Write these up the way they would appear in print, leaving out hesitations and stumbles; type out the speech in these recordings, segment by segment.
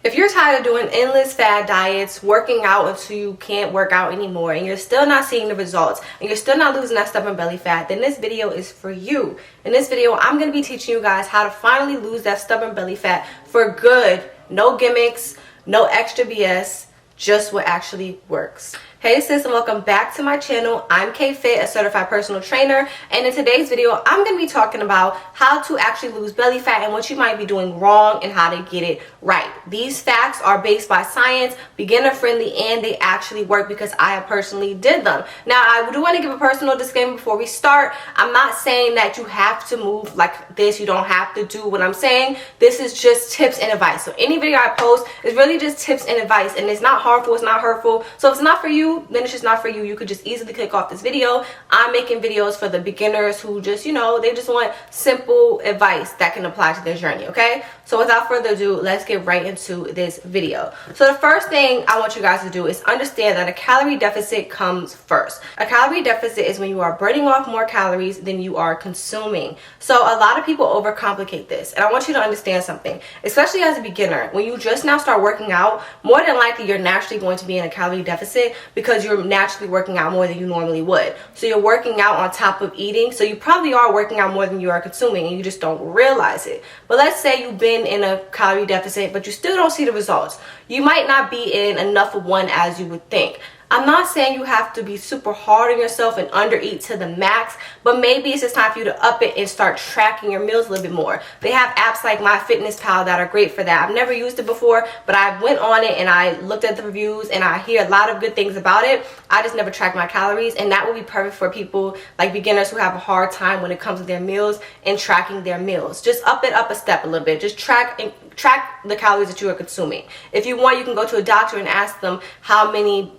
If you're tired of doing endless fad diets, working out until you can't work out anymore, and you're still not seeing the results, and you're still not losing that stubborn belly fat, then this video is for you. In this video, I'm going to be teaching you guys how to finally lose that stubborn belly fat for good. No gimmicks, no extra BS, just what actually works. Hey sis, and welcome back to my channel. I'm KayFitt, a certified personal trainer, and in today's video I'm going to be talking about how to actually lose belly fat and what you might be doing wrong and how to get it right. These facts are based by science, beginner friendly, and they actually work because I have personally did them. Now I do want to give a personal disclaimer before we start. I'm not saying that you have to move like this, you don't have to do what I'm saying. This is just tips and advice. So any video I post is really just tips and advice, and it's not harmful, it's not hurtful. So if it's not for you, then it's just not for you. You could just easily click off this video. I'm making videos for the beginners who just, they just want simple advice that can apply to their journey, okay? So without further ado, let's get right into this video. So the first thing I want you guys to do is understand that a calorie deficit comes first. A calorie deficit is when you are burning off more calories than you are consuming. So a lot of people overcomplicate this, and I want you to understand something, especially as a beginner. When you just now start working out, more than likely you're naturally going to be in a calorie deficit because you're naturally working out more than you normally would. So you're working out on top of eating, so you probably are working out more than you are consuming and you just don't realize it. But let's say you've been in a calorie deficit but you still don't see the results. You might not be in enough of one as you would think. I'm not saying you have to be super hard on yourself and undereat to the max, but maybe it's just time for you to up it and start tracking your meals a little bit more. They have apps like MyFitnessPal that are great for that. I've never used it before, but I went on it and I looked at the reviews and I hear a lot of good things about it. I just never track my calories, and that would be perfect for people like beginners who have a hard time when it comes to their meals and tracking their meals. Just up it up a step a little bit. Just track the calories that you are consuming. If you want, you can go to a doctor and ask them how many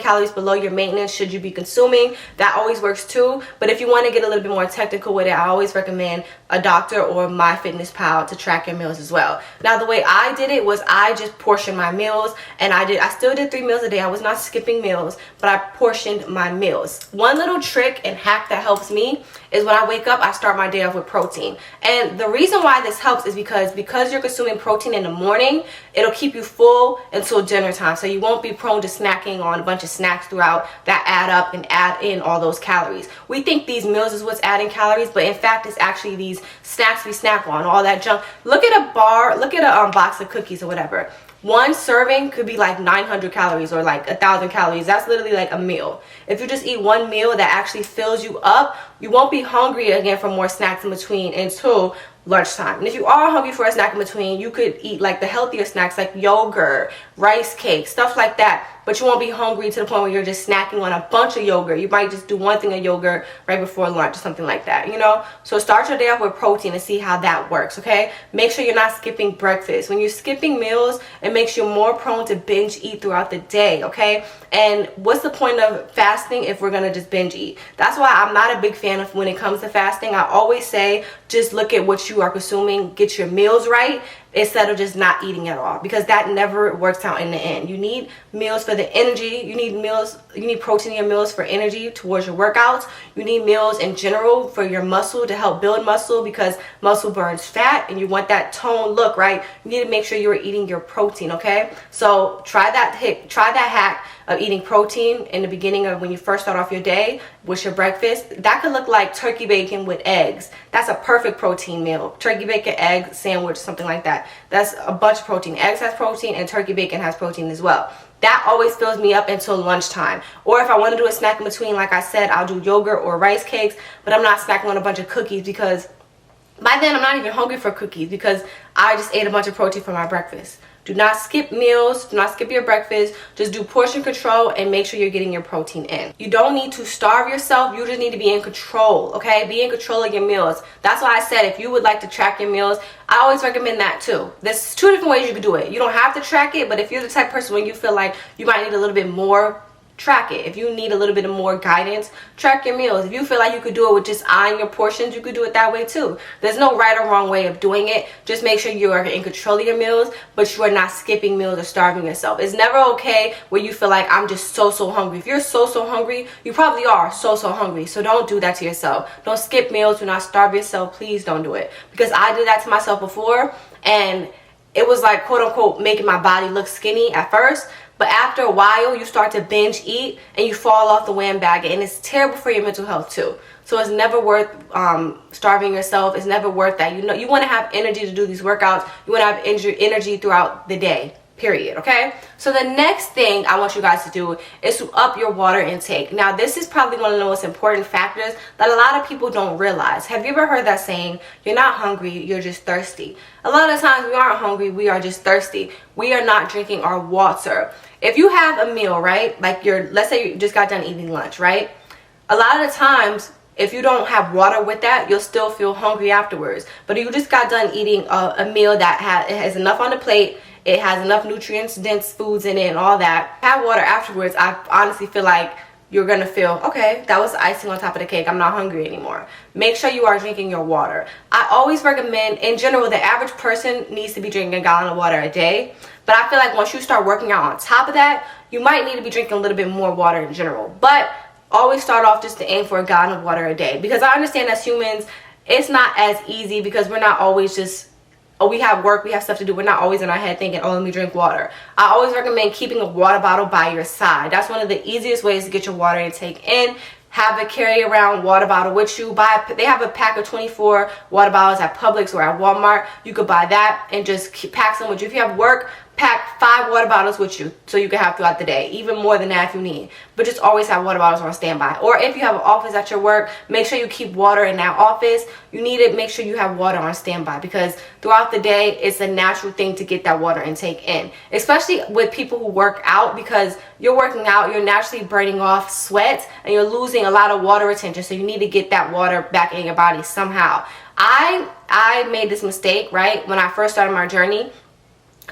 calories below your maintenance should you be consuming. That always works too. But if you want to get a little bit more technical with it, I always recommend a doctor or MyFitnessPal to track your meals as well. Now the way I did it was I just portioned my meals, and I still did 3 meals a day. I was not skipping meals, but I portioned my meals. One little trick and hack that helps me is when I wake up, I start my day off with protein. And the reason why this helps is because you're consuming protein in the morning, it'll keep you full until dinner time. So you won't be prone to snacking on a bunch of snacks throughout that add up and add in all those calories. We think these meals is what's adding calories, but in fact it's actually these snacks we snack on, all that junk. Look at a box of cookies or whatever. One serving could be like 900 calories or like 1,000 calories. That's literally like a meal. If you just eat one meal that actually fills you up, you won't be hungry again for more snacks in between until lunchtime. And if you are hungry for a snack in between, you could eat like the healthier snacks like yogurt, rice cakes, stuff like that. But you won't be hungry to the point where you're just snacking on a bunch of yogurt. You might just do one thing of yogurt right before lunch or something like that, So start your day off with protein and see how that works, okay? Make sure you're not skipping breakfast. When you're skipping meals, it makes you more prone to binge eat throughout the day, okay? And what's the point of fasting if we're gonna just binge eat? That's why I'm not a big fan of when it comes to fasting. I always say just look at what you are consuming, get your meals right, instead of just not eating at all, because that never works out in the end. You need meals for the energy. You need protein in your meals for energy towards your workouts. You need meals in general for your muscle to help build muscle, because muscle burns fat and you want that toned look, right? You need to make sure you're eating your protein, okay? So try that hack of eating protein in the beginning of when you first start off your day with your breakfast. That could look like turkey bacon with eggs. That's a perfect protein meal. Turkey bacon, egg sandwich, something like that. That's a bunch of protein. Eggs has protein and turkey bacon has protein as well. That always fills me up until lunchtime. Or if I want to do a snack in between, like I said, I'll do yogurt or rice cakes, but I'm not snacking on a bunch of cookies because by then I'm not even hungry for cookies because I just ate a bunch of protein for my breakfast. Do not skip meals. Do not skip your breakfast. Just do portion control and make sure you're getting your protein in. You don't need to starve yourself. You just need to be in control, okay? Be in control of your meals. That's why I said if you would like to track your meals, I always recommend that too. There's 2 different ways you can do it. You don't have to track it, but if you're the type of person where you feel like you might need a little bit more, track it. If you need a little bit of more guidance, track your meals. If you feel like you could do it with just eyeing your portions, you could do it that way too. There's no right or wrong way of doing it. Just make sure you are in control of your meals, but you are not skipping meals or starving yourself. It's never okay where you feel like I'm just so hungry. If you're so hungry, you probably are so hungry. So don't do that to yourself. Don't skip meals. Do not starve yourself. Please don't do it, because I did that to myself before, and it was like quote unquote making my body look skinny at first. But after a while, you start to binge eat and you fall off the bandwagon, and it's terrible for your mental health too. So it's never worth starving yourself. It's never worth that. You want to have energy to do these workouts. You want to have energy throughout the day, period. Okay? So the next thing I want you guys to do is to up your water intake. Now, this is probably one of the most important factors that a lot of people don't realize. Have you ever heard that saying, you're not hungry, you're just thirsty? A lot of times we aren't hungry, we are just thirsty. We are not drinking our water. If you have a meal, right, like let's say you just got done eating lunch, right? A lot of the times, if you don't have water with that, you'll still feel hungry afterwards. But you just got done eating a meal that has enough on the plate, it has enough nutrients, dense foods in it and all that. Have water afterwards. I honestly feel like you're going to feel, okay, that was icing on top of the cake. I'm not hungry anymore. Make sure you are drinking your water. I always recommend, in general, the average person needs to be drinking a gallon of water a day. But I feel like once you start working out on top of that, you might need to be drinking a little bit more water in general. But always start off just to aim for a gallon of water a day. Because I understand as humans, it's not as easy because we're not always just, oh, we have work, we have stuff to do. We're not always in our head thinking, oh, let me drink water. I always recommend keeping a water bottle by your side. That's one of the easiest ways to get your water intake in. Have a carry around water bottle with you. They have a pack of 24 water bottles at Publix or at Walmart. You could buy that and just pack some with you. If you have work, pack 5 water bottles with you so you can have throughout the day, even more than that if you need. But just always have water bottles on standby. Or if you have an office at your work, make sure you keep water in that office. You need to make sure you have water on standby, because throughout the day, it's a natural thing to get that water intake in. Especially with people who work out, because you're working out, you're naturally burning off sweat and you're losing a lot of water retention. So you need to get that water back in your body somehow. I made this mistake, right? When I first started my journey,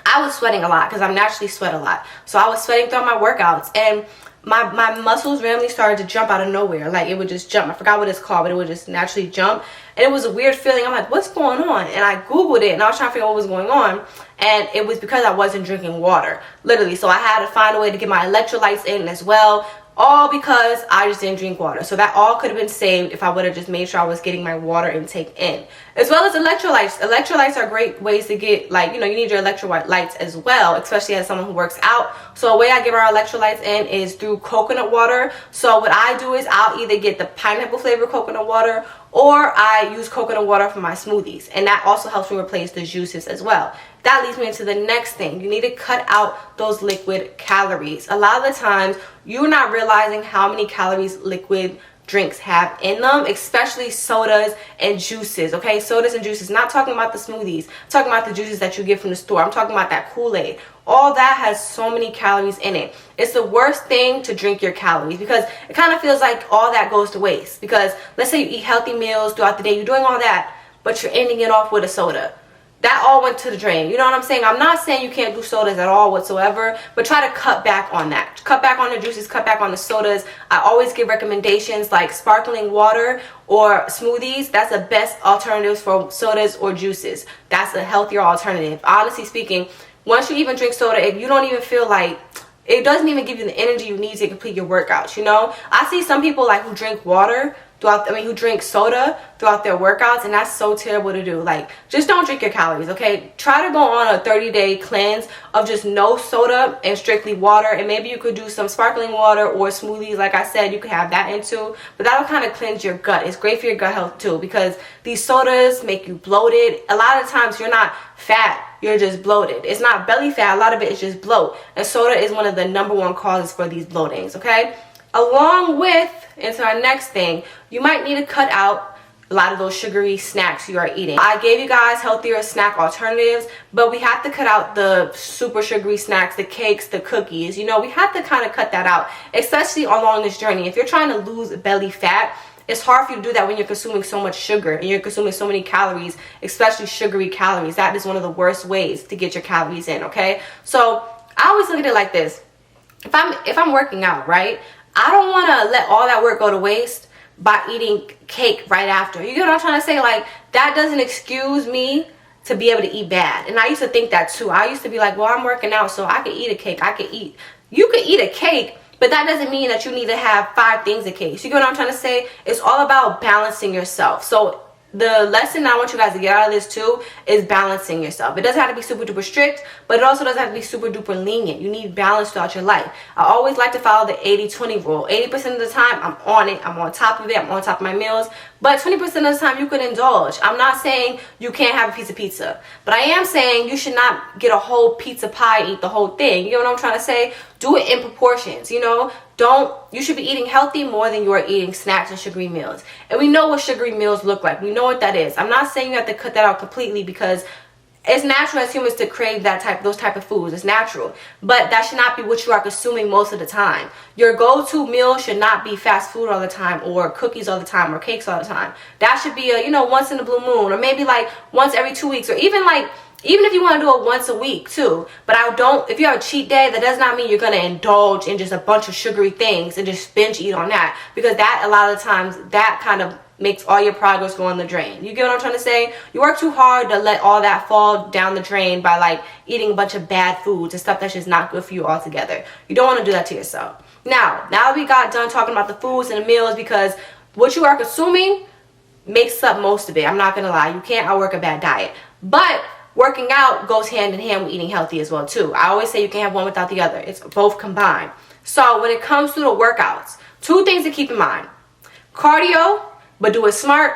I was sweating a lot because I naturally sweat a lot. So I was sweating throughout my workouts, and my muscles randomly started to jump out of nowhere. Like, it would just jump. I forgot what it's called, but it would just naturally jump. And it was a weird feeling. I'm like, what's going on? And I Googled it, and I was trying to figure out what was going on. And it was because I wasn't drinking water, literally. So I had to find a way to get my electrolytes in as well. All because I just didn't drink water. So that all could have been saved if I would have just made sure I was getting my water intake in. As well as electrolytes. Electrolytes are great ways to get, like, you need your electrolytes as well, especially as someone who works out. So a way I get our electrolytes in is through coconut water. So what I do is I'll either get the pineapple flavored coconut water, or I use coconut water for my smoothies. And that also helps me replace the juices as well. That leads me into the next thing. You need to cut out those liquid calories. A lot of the times, you're not realizing how many calories liquid drinks have in them, especially sodas and juices, okay? Sodas and juices. Not talking about the smoothies. I'm talking about the juices that you get from the store. I'm talking about that Kool-Aid. All that has so many calories in it. It's the worst thing to drink your calories, because it kind of feels like all that goes to waste. Because let's say you eat healthy meals throughout the day, you're doing all that, but you're ending it off with a soda. That all went to the drain. You know what I'm saying? I'm not saying you can't do sodas at all whatsoever, but try to cut back on that. Cut back on the juices, cut back on the sodas. I always give recommendations like sparkling water or smoothies. That's the best alternatives for sodas or juices. That's a healthier alternative. Honestly speaking, once you even drink soda, if you don't even feel like, it doesn't even give you the energy you need to complete your workouts, I see some people like who drink water who drink soda throughout their workouts, and that's so terrible to do. Like, just don't drink your calories, okay? Try to go on a 30-day cleanse of just no soda and strictly water, and maybe you could do some sparkling water or smoothies. Like I said, you could have that in too, but that'll kind of cleanse your gut. It's great for your gut health too, because these sodas make you bloated. A lot of times you're not fat, you're just bloated. It's not belly fat, a lot of it is just bloat, and soda is one of the #1 causes for these bloatings, okay? Along with, into our next thing, you might need to cut out a lot of those sugary snacks you are eating. I gave you guys healthier snack alternatives, but we have to cut out the super sugary snacks, the cakes, the cookies. We have to kind of cut that out, especially along this journey. If you're trying to lose belly fat, it's hard for you to do that when you're consuming so much sugar and you're consuming so many calories, especially sugary calories. That is one of the worst ways to get your calories in, okay? So I always look at it like this. If I'm working out, right? I don't want to let all that work go to waste by eating cake right after. You get what I'm trying to say? Like, that doesn't excuse me to be able to eat bad. And I used to think that too. I used to be like, well, I'm working out, so I could eat a cake. You could eat a cake, but that doesn't mean that you need to have 5 things of cake. You get what I'm trying to say? It's all about balancing yourself. So the lesson I want you guys to get out of this too is balancing yourself. It doesn't have to be super duper strict, but it also doesn't have to be super duper lenient. You need balance throughout your life. I always like to follow the 80-20 rule. 80% of the time, I'm on it. I'm on top of it. I'm on top of my meals. But 20% of the time, you can indulge. I'm not saying you can't have a piece of pizza, but I am saying you should not get a whole pizza pie and eat the whole thing. You know what I'm trying to say? Do it in proportions, you know? You should be eating healthy more than you are eating snacks and sugary meals. And we know what sugary meals look like. We know what that is. I'm not saying you have to cut that out completely, because it's natural as humans to crave those type of foods. It's natural. But that should not be what you are consuming most of the time. Your go-to meal should not be fast food all the time, or cookies all the time, or cakes all the time. That should be a, once in a blue moon, or maybe like once every 2 weeks, or even if you want to do it once a week too. But if you have a cheat day, that does not mean you're going to indulge in just a bunch of sugary things and just binge eat on that, because that, a lot of the times, that kind of makes all your progress go in the drain. You get what I'm trying to say? You work too hard to let all that fall down the drain by like eating a bunch of bad foods and stuff that's just not good for you altogether. You don't want to do that to yourself. Now that we got done talking about the foods and the meals, because what you are consuming makes up most of it. I'm not going to lie. You can't outwork a bad diet. But working out goes hand in hand with eating healthy as well too. I always say you can't have one without the other. It's both combined. So when it comes to the workouts, 2 things to keep in mind: cardio, but do it smart,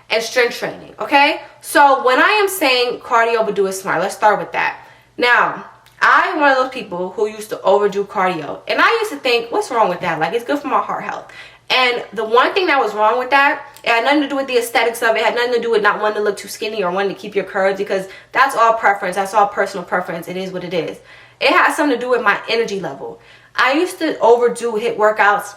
and strength training. Okay, so when I am saying cardio but do it smart, let's start with that. Now, I'm one of those people who used to overdo cardio, and I used to think, what's wrong with that? Like, it's good for my heart health. And the one thing that was wrong with that, it had nothing to do with the aesthetics of it. It had nothing to do with not wanting to look too skinny or wanting to keep your curves, because that's all preference. That's all personal preference. It is what it is. It has something to do with my energy level. I used to overdo HIIT workouts.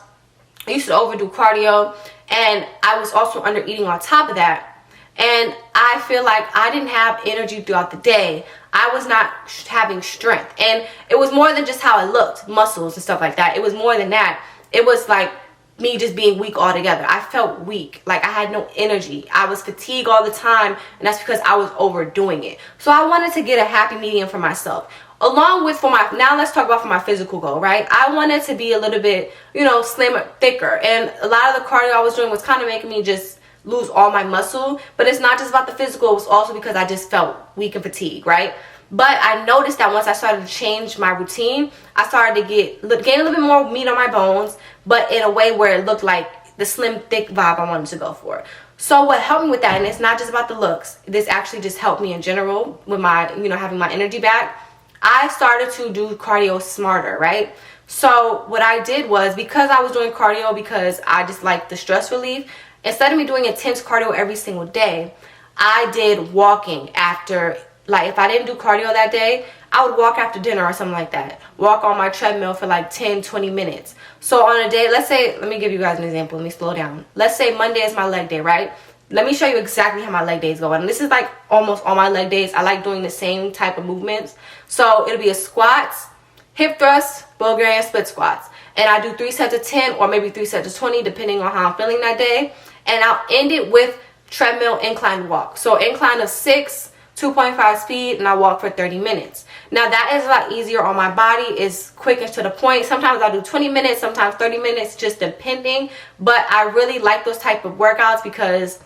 I used to overdo cardio, and I was also under eating on top of that. And I feel like I didn't have energy throughout the day. I was not having strength. And it was more than just how I looked, muscles and stuff like that. It was more than that. It was like me just being weak altogether. I felt weak, like I had no energy. I was fatigued all the time, and that's because I was overdoing it. So I wanted to get a happy medium for myself. Along with now let's talk about for my physical goal, right? I wanted to be a little bit, slimmer, thicker. And a lot of the cardio I was doing was kind of making me just lose all my muscle. But it's not just about the physical. It was also because I just felt weak and fatigued, right? But I noticed that once I started to change my routine, I started to gain a little bit more meat on my bones, but in a way where it looked like the slim, thick vibe I wanted to go for. So what helped me with that, and it's not just about the looks, this actually just helped me in general with my, having my energy back. I started to do cardio smarter, right? So what I did was, because I was doing cardio because I just like the stress relief, instead of me doing intense cardio every single day, I did walking after. Like, if I didn't do cardio that day, I would walk after dinner or something like that. Walk on my treadmill for like 10-20 minutes. So on a day, let's say, let me give you guys an example. Let me slow down. Let's say Monday is my leg day, right? Let me show you exactly how my leg days go. And this is like almost all my leg days. I like doing the same type of movements. So it'll be a squats, hip thrusts, Bulgarian split squats. And I do 3 sets of 10 or maybe 3 sets of 20, depending on how I'm feeling that day. And I'll end it with treadmill incline walk. So incline of 6, 2.5 speed, and I walk for 30 minutes. Now that is a lot easier on my body. It's quick and to the point. Sometimes I do 20 minutes, sometimes 30 minutes, just depending. But I really like those type of workouts because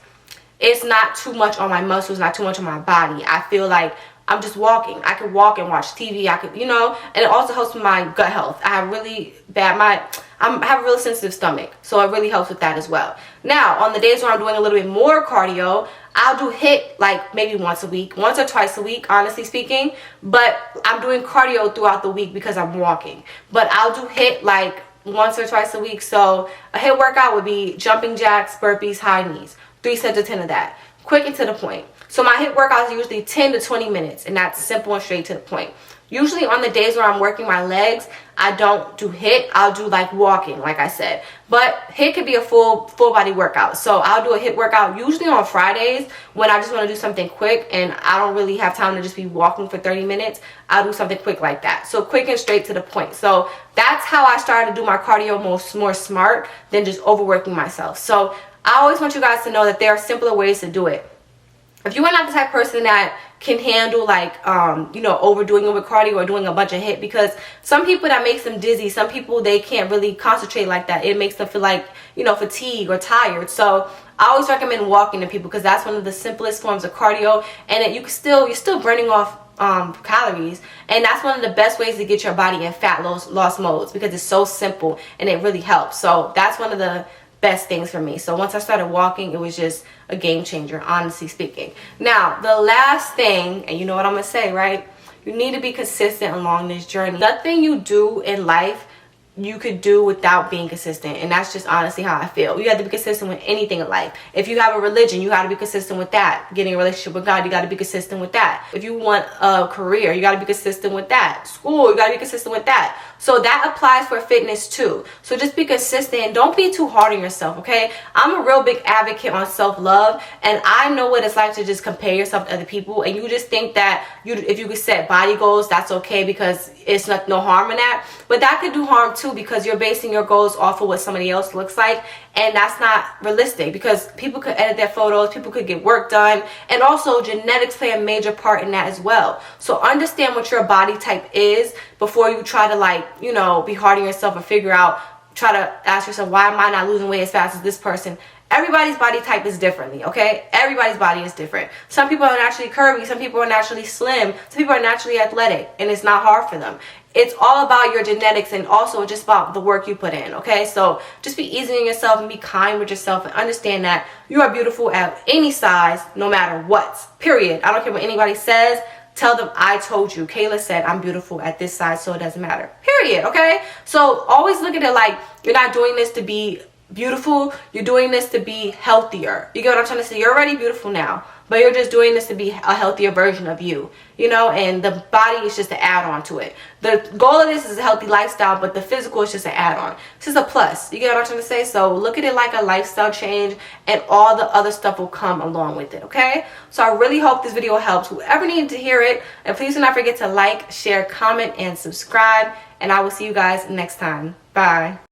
it's not too much on my muscles, not too much on my body. I feel like I'm just walking. I could walk and watch TV. I could, and it also helps with my gut health. I have really bad, I have a really sensitive stomach, so it really helps with that as well. Now, on the days where I'm doing a little bit more cardio, I'll do HIIT like maybe once a week, once or twice a week, honestly speaking. But I'm doing cardio throughout the week because I'm walking. But I'll do HIIT like once or twice a week. So a HIIT workout would be jumping jacks, burpees, high knees. 3 sets of 10 of that. Quick and to the point. So my HIIT workouts are usually 10 to 20 minutes, and that's simple and straight to the point. Usually on the days where I'm working my legs, I don't do HIIT. I'll do like walking, like I said. But HIIT could be a full body workout. So I'll do a HIIT workout usually on Fridays when I just want to do something quick and I don't really have time to just be walking for 30 minutes. I'll do something quick like that. So quick and straight to the point. So that's how I started to do my cardio more smart than just overworking myself. So I always want you guys to know that there are simpler ways to do it. If you are not the type of person that can handle like overdoing it with cardio or doing a bunch of HIIT, because some people that makes them dizzy, some people they can't really concentrate like that. It makes them feel like fatigue or tired. So I always recommend walking to people because that's one of the simplest forms of cardio, and you're still burning off calories, and that's one of the best ways to get your body in fat loss modes because it's so simple and it really helps. So that's one of the best things for me. So once I started walking, it was just a game changer, honestly speaking. Now, the last thing, and you know what I'm gonna say, right? You need to be consistent along this journey. Nothing you do in life you could do without being consistent, and that's just honestly how I feel. You have to be consistent with anything in life. If you have a religion, you got to be consistent with that. Getting a relationship with God, you got to be consistent with that. If you want a career, you got to be consistent with that. School, you got to be consistent with that. So that applies for fitness too. So just be consistent and don't be too hard on yourself, okay? I'm a real big advocate on self-love, and I know what it's like to just compare yourself to other people, and you just think that if you could set body goals, that's okay because it's no harm in that. But that could do harm too because you're basing your goals off of what somebody else looks like, and that's not realistic because people could edit their photos, people could get work done, and also genetics play a major part in that as well. So understand what your body type is before you try to be hard on yourself or try to ask yourself, why am I not losing weight as fast as this person? Everybody's body type is differently, okay? Everybody's body is different. Some people are naturally curvy, some people are naturally slim, some people are naturally athletic, and it's not hard for them. It's all about your genetics and also just about the work you put in, okay? So just be easy on yourself and be kind with yourself and understand that you are beautiful at any size, no matter what, period. I don't care what anybody says. Tell them, I told you. Kayla said I'm beautiful at this size, so it doesn't matter, period, okay? So always look at it like you're not doing this to be beautiful, you're doing this to be healthier. You get what I'm trying to say? You're already beautiful now, but you're just doing this to be a healthier version of you, and the body is just an add-on to it. The goal of this is a healthy lifestyle, but the physical is just an add-on. It's just a plus. You get what I'm trying to say? So look at it like a lifestyle change, and all the other stuff will come along with it, okay? So I really hope this video helps whoever needed to hear it, and please do not forget to like, share, comment, and subscribe, and I will see you guys next time. Bye.